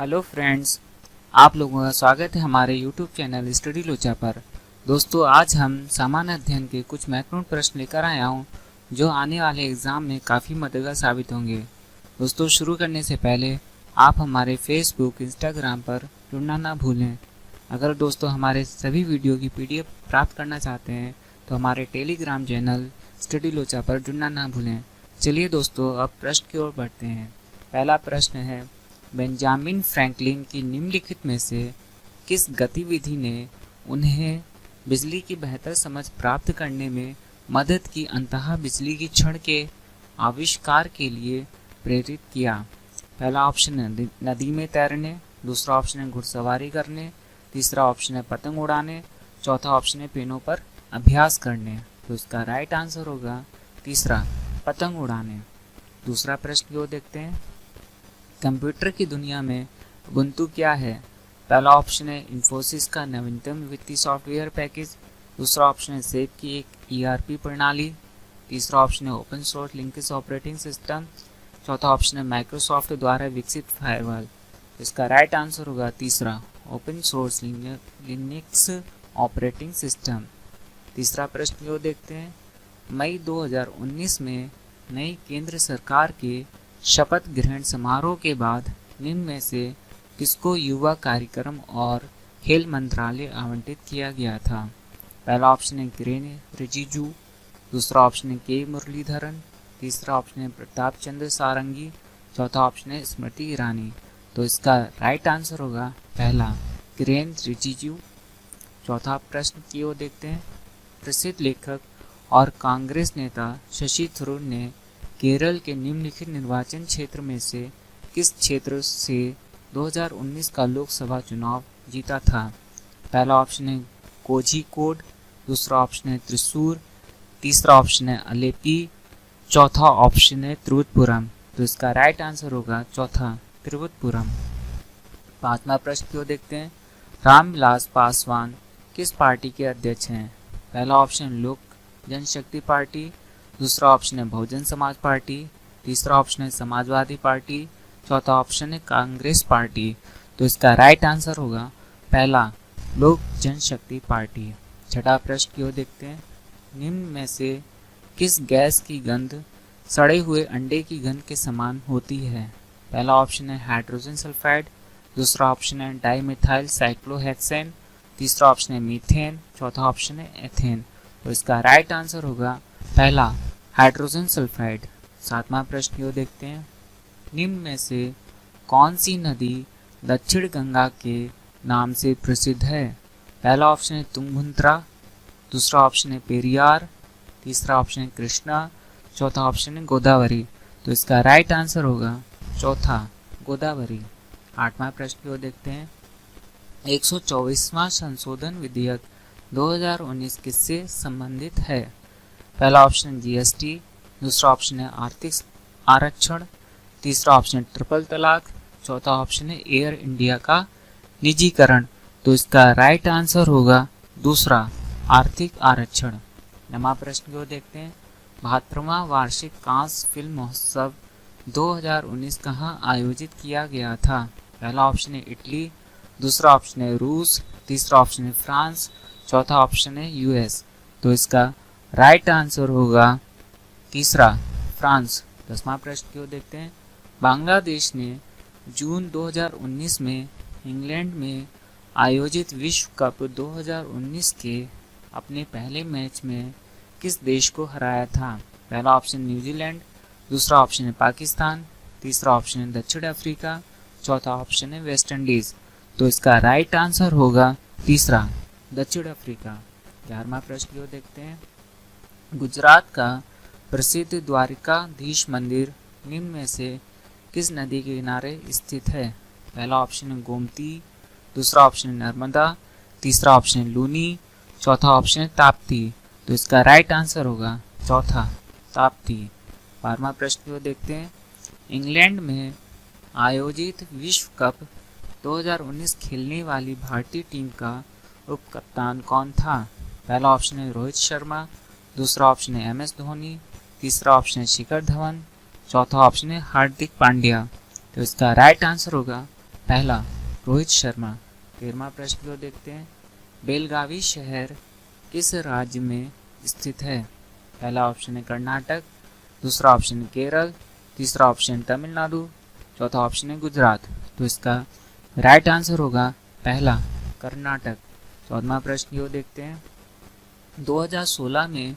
Hello friends, आप लोगों का स्वागत है हमारे यूट्यूब चैनल स्टडी लोचा पर। दोस्तों, आज हम सामान्य अध्ययन के कुछ महत्वपूर्ण प्रश्न लेकर आया हूँ जो आने वाले एग्ज़ाम में काफ़ी मददगार साबित होंगे। दोस्तों, शुरू करने से पहले आप हमारे फेसबुक, इंस्टाग्राम पर जुड़ना ना भूलें। अगर दोस्तों हमारे सभी वीडियो की PDF प्राप्त करना चाहते हैं तो हमारे टेलीग्राम चैनल स्टडी लोचा पर जुड़ना ना भूलें। चलिए दोस्तों, अब प्रश्न की ओर बढ़ते हैं। पहला प्रश्न है, बेंजामिन फ्रैंकलिन की निम्नलिखित में से किस गतिविधि ने उन्हें बिजली की बेहतर समझ प्राप्त करने में मदद की, अंततः बिजली की छड़ के आविष्कार के लिए प्रेरित किया? पहला ऑप्शन है नदी में तैरने, दूसरा ऑप्शन है घुड़सवारी करने, तीसरा ऑप्शन है पतंग उड़ाने, चौथा ऑप्शन है पेनों पर अभ्यास करने। तो इसका राइट आंसर होगा तीसरा, पतंग उड़ाने। दूसरा प्रश्न क्यों देखते हैं। कंप्यूटर की दुनिया में उबुंटू क्या है? पहला ऑप्शन है इन्फोसिस का नवीनतम वित्तीय सॉफ्टवेयर पैकेज, दूसरा ऑप्शन है सेब की एक ERP प्रणाली, तीसरा ऑप्शन है open source Linux operating system, चौथा ऑप्शन है माइक्रोसॉफ्ट द्वारा विकसित फायरवॉल। इसका राइट आंसर होगा तीसरा, open source Linux operating system. तीसरा प्रश्न क्यों देखते हैं। मई 2019 में नई केंद्र सरकार के शपथ ग्रहण समारोह के बाद निम्न में से किसको युवा कार्यक्रम और खेल मंत्रालय आवंटित किया गया था? पहला ऑप्शन है किरेन रिजिजू, दूसरा ऑप्शन है के मुरलीधरन, तीसरा ऑप्शन है प्रताप चंद्र सारंगी, चौथा ऑप्शन है स्मृति ईरानी। तो इसका राइट आंसर होगा पहला, किरेन रिजिजू। चौथा प्रश्न की ओर देखते हैं। प्रसिद्ध लेखक और कांग्रेस नेता शशि थरूर ने केरल के निम्नलिखित निर्वाचन क्षेत्र में से किस क्षेत्र से 2019 का लोकसभा चुनाव जीता था? पहला ऑप्शन है कोझिकोड, दूसरा ऑप्शन है त्रिशूर, तीसरा ऑप्शन है अलेपी, चौथा ऑप्शन है त्रिवुतपुरम। तो इसका राइट आंसर होगा चौथा, त्रिवुतपुरम। पांचवा प्रश्न क्यों देखते हैं। रामविलास पासवान किस पार्टी के अध्यक्ष हैं? पहला ऑप्शन लोक जनशक्ति पार्टी, दूसरा ऑप्शन है बहुजन समाज पार्टी, तीसरा ऑप्शन है समाजवादी पार्टी, चौथा ऑप्शन है कांग्रेस पार्टी। तो इसका राइट आंसर होगा पहला, लोक जनशक्ति पार्टी। छठा प्रश्न क्यों देखते हैं। निम्न में से किस गैस की गंध सड़े हुए अंडे की गंध के समान होती है? पहला ऑप्शन है हाइड्रोजन सल्फाइड, दूसरा ऑप्शन है डाइमिथाइल साइक्लोहेक्सेन, तीसरा ऑप्शन है मीथेन, चौथा ऑप्शन है एथेन। तो इसका राइट आंसर होगा पहला, हाइड्रोजन सल्फाइड। सातवां प्रश्न क्यों देखते हैं। निम्न में से कौन सी नदी दक्षिण गंगा के नाम से प्रसिद्ध है? पहला ऑप्शन है तुंगभद्रा, दूसरा ऑप्शन है पेरियार, तीसरा ऑप्शन है कृष्णा, चौथा ऑप्शन है गोदावरी। तो इसका राइट आंसर होगा चौथा, गोदावरी। आठवां प्रश्न क्यों देखते हैं। 124वां संशोधन विधेयक 2019 किससे संबंधित है? पहला ऑप्शन GST, दूसरा ऑप्शन है आर्थिक आरक्षण, तीसरा ऑप्शन है ट्रिपल तलाक, चौथा ऑप्शन है एयर इंडिया का निजीकरण। तो इसका राइट आंसर होगा दूसरा, आर्थिक आरक्षण। नवा प्रश्न को देखते हैं। 72वां वार्षिक कांस फिल्म महोत्सव 2019 कहाँ आयोजित किया गया था? पहला ऑप्शन है इटली, दूसरा ऑप्शन है रूस, तीसरा ऑप्शन है फ्रांस, चौथा ऑप्शन है US। तो इसका राइट आंसर होगा तीसरा, फ्रांस। 10वां प्रश्न क्यों देखते हैं। बांग्लादेश ने जून 2019 में इंग्लैंड में आयोजित विश्व कप 2019 के अपने पहले मैच में किस देश को हराया था? पहला ऑप्शन न्यूजीलैंड, दूसरा ऑप्शन है पाकिस्तान, तीसरा ऑप्शन है दक्षिण अफ्रीका, चौथा ऑप्शन है वेस्ट इंडीज। तो इसका राइट आंसर होगा तीसरा, दक्षिण अफ्रीका। 11वां प्रश्न क्यों देखते हैं। गुजरात का प्रसिद्ध द्वारिकाधीश मंदिर निम्न में से किस नदी के किनारे स्थित है? पहला ऑप्शन है गोमती, दूसरा ऑप्शन है नर्मदा, तीसरा ऑप्शन है लूनी, चौथा ऑप्शन है ताप्ती। तो इसका राइट आंसर होगा चौथा, ताप्ती। 12वां प्रश्न को देखते हैं। इंग्लैंड में आयोजित विश्व कप 2019 खेलने वाली भारतीय टीम का उप कप्तान कौन था? पहला ऑप्शन है रोहित शर्मा, दूसरा ऑप्शन है MS धोनी, तीसरा ऑप्शन है शिखर धवन, चौथा ऑप्शन है हार्दिक पांड्या। तो इसका राइट आंसर होगा पहला रोहित शर्मा। 13वां प्रश्न को देखते हैं, बेलगावी शहर किस राज्य में स्थित है? पहला ऑप्शन है कर्नाटक, दूसरा ऑप्शन है केरल, तीसरा ऑप्शन तमिलनाडु, चौथा ऑप्शन है गुजरात। तो इसका राइट आंसर होगा पहला कर्नाटक। 14वां प्रश्न को देखते हैं, 2016 में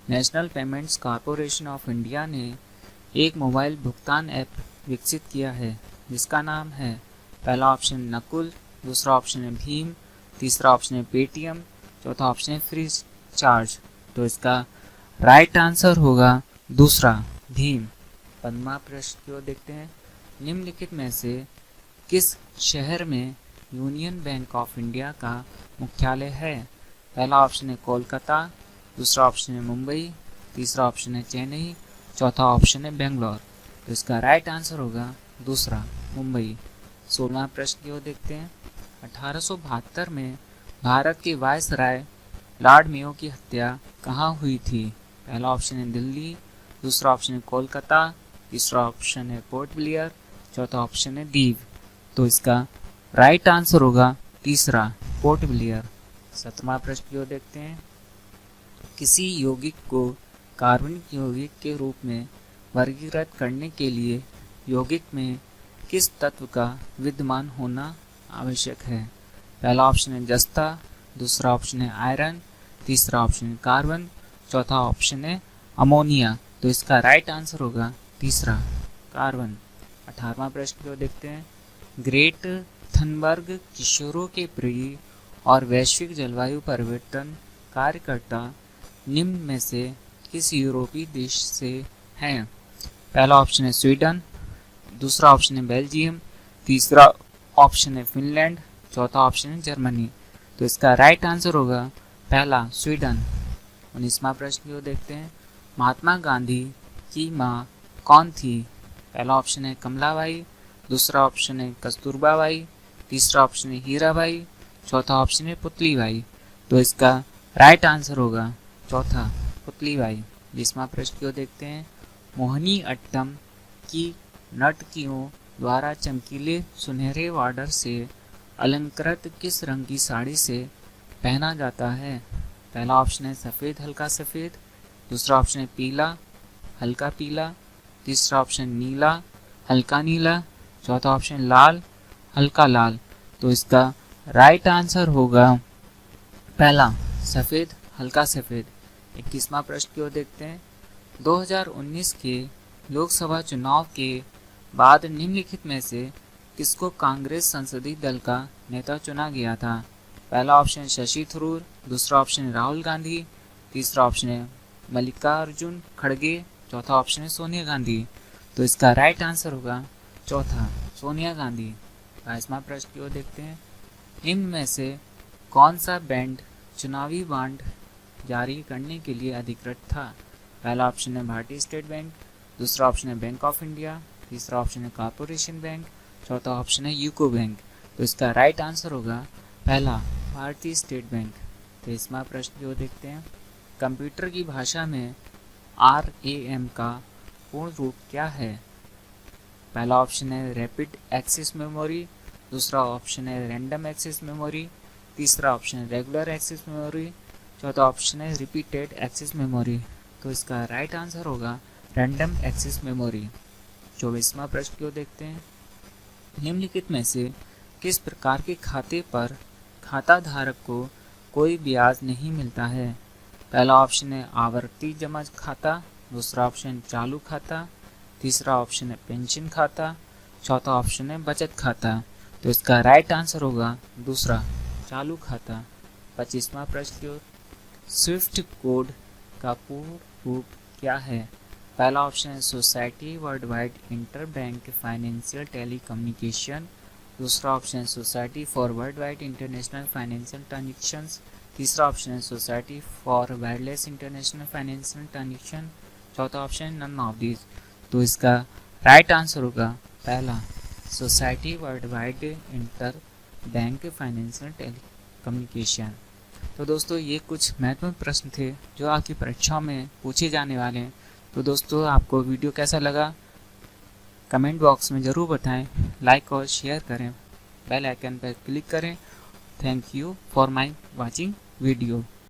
national payments corporation of India ने एक मोबाइल भुगतान ऐप विकसित किया है जिसका नाम है, पहला ऑप्शन नकुल, दूसरा ऑप्शन है भीम, तीसरा ऑप्शन है पेटीएम, चौथा ऑप्शन है फ्री चार्ज। तो इसका राइट आंसर होगा दूसरा भीम। 15वां प्रश्न को देखते हैं, निम्नलिखित में से किस शहर में यूनियन बैंक ऑफ इंडिया का मुख्यालय है? पहला ऑप्शन है कोलकाता, दूसरा ऑप्शन है मुंबई, तीसरा ऑप्शन है चेन्नई, चौथा ऑप्शन है बेंगलोर। तो इसका राइट आंसर होगा दूसरा मुंबई। 16वां प्रश्न को देखते हैं, 1872 में भारत के वायसराय लॉर्ड मेयो की हत्या कहाँ हुई थी? पहला ऑप्शन है दिल्ली, दूसरा ऑप्शन है कोलकाता, तीसरा ऑप्शन है पोर्ट ब्लेयर, चौथा ऑप्शन है दीव। तो इसका राइट आंसर होगा तीसरा पोर्ट ब्लेयर। 17वां प्रश्न को देखते हैं, किसी यौगिक को कार्बनिक यौगिक के रूप में वर्गीकृत करने के लिए यौगिक में किस तत्व का विद्यमान होना आवश्यक है? पहला ऑप्शन है जस्ता, दूसरा ऑप्शन है आयरन, तीसरा ऑप्शन है कार्बन, चौथा ऑप्शन है अमोनिया। तो इसका राइट आंसर होगा तीसरा कार्बन। 18वां प्रश्न को देखते हैं, ग्रेट थनबर्ग किशोरों के प्रिय और वैश्विक जलवायु परिवर्तन कार्यकर्ता निम्न में से किस यूरोपीय देश से हैं? पहला ऑप्शन है स्वीडन, दूसरा ऑप्शन है बेल्जियम, तीसरा ऑप्शन है फिनलैंड, चौथा ऑप्शन है जर्मनी। तो इसका राइट आंसर होगा पहला स्वीडन। 19वां प्रश्न को देखते हैं, महात्मा गांधी की माँ कौन थी? पहला ऑप्शन है कमलाबाई, दूसरा ऑप्शन है कस्तूरबाबाई, तीसरा ऑप्शन है हीराबाई, चौथा ऑप्शन है पुतलीबाई। तो इसका राइट आंसर होगा चौथा पुतलीबाई। 20वां प्रश्न को देखते हैं, मोहिनी अट्टम की नर्तकियों द्वारा चमकीले सुनहरे बॉर्डर से अलंकृत किस रंग की साड़ी से पहना जाता है? पहला ऑप्शन है सफ़ेद हल्का सफ़ेद, दूसरा ऑप्शन है पीला हल्का पीला, तीसरा ऑप्शन नीला हल्का नीला, चौथा ऑप्शन लाल हल्का लाल। तो इसका राइट आंसर होगा पहला सफ़ेद हल्का सफ़ेद। 21वां प्रश्न की ओर देखते हैं, 2019 के लोकसभा चुनाव के बाद निम्नलिखित में से किसको कांग्रेस संसदीय दल का नेता चुना गया था? पहला ऑप्शन शशि थरूर, दूसरा ऑप्शन राहुल गांधी, तीसरा ऑप्शन है मल्लिकार्जुन खड़गे, चौथा ऑप्शन है सोनिया गांधी। तो इसका राइट आंसर होगा चौथा सोनिया गांधी। 22वां प्रश्न की ओर देखते हैं, निम्न में से कौन सा बैंड चुनावी बॉन्ड जारी करने के लिए अधिकृत था? पहला ऑप्शन है भारतीय स्टेट बैंक, दूसरा ऑप्शन है बैंक ऑफ इंडिया, तीसरा ऑप्शन है कॉर्पोरेशन बैंक, चौथा ऑप्शन है यूको बैंक। तो इसका राइट आंसर होगा पहला भारतीय स्टेट बैंक। 23वां प्रश्न की ओर देखते हैं, कंप्यूटर की भाषा में RAM का पूर्ण रूप क्या है? पहला ऑप्शन है रैपिड एक्सेस मेमोरी, दूसरा ऑप्शन है रैंडम एक्सेस मेमोरी, तीसरा ऑप्शन है रेगुलर एक्सेस मेमोरी, चौथा ऑप्शन है रिपीटेड एक्सेस मेमोरी। तो इसका राइट आंसर होगा रैंडम एक्सेस मेमोरी। 24वां प्रश्न को देखते हैं, निम्नलिखित में से किस प्रकार के खाते पर खाता धारक को कोई ब्याज नहीं मिलता है? पहला ऑप्शन है आवर्ती जमा खाता, दूसरा ऑप्शन चालू खाता, तीसरा ऑप्शन है पेंशन खाता, चौथा ऑप्शन है बचत खाता। तो इसका राइट आंसर होगा दूसरा चालू खाता। 25वां प्रश्न की ओर, स्विफ्ट कोड का पूर्ण रूप क्या है? पहला ऑप्शन है society world wide inter bank financial telecommunication, दूसरा ऑप्शन है society for world wide international financial transactions, तीसरा ऑप्शन है society for wireless international financial transaction, चौथा ऑप्शन है नन ऑफ दीज। तो इसका राइट आंसर होगा पहला society world wide inter bank financial telecommunication. तो दोस्तों ये कुछ महत्वपूर्ण प्रश्न थे जो आपकी परीक्षाओं में पूछे जाने वाले हैं। तो दोस्तों आपको वीडियो कैसा लगा कमेंट बॉक्स में ज़रूर बताएं, लाइक और शेयर करें। बेल आइकन पर क्लिक करें। Thank you for my watching video.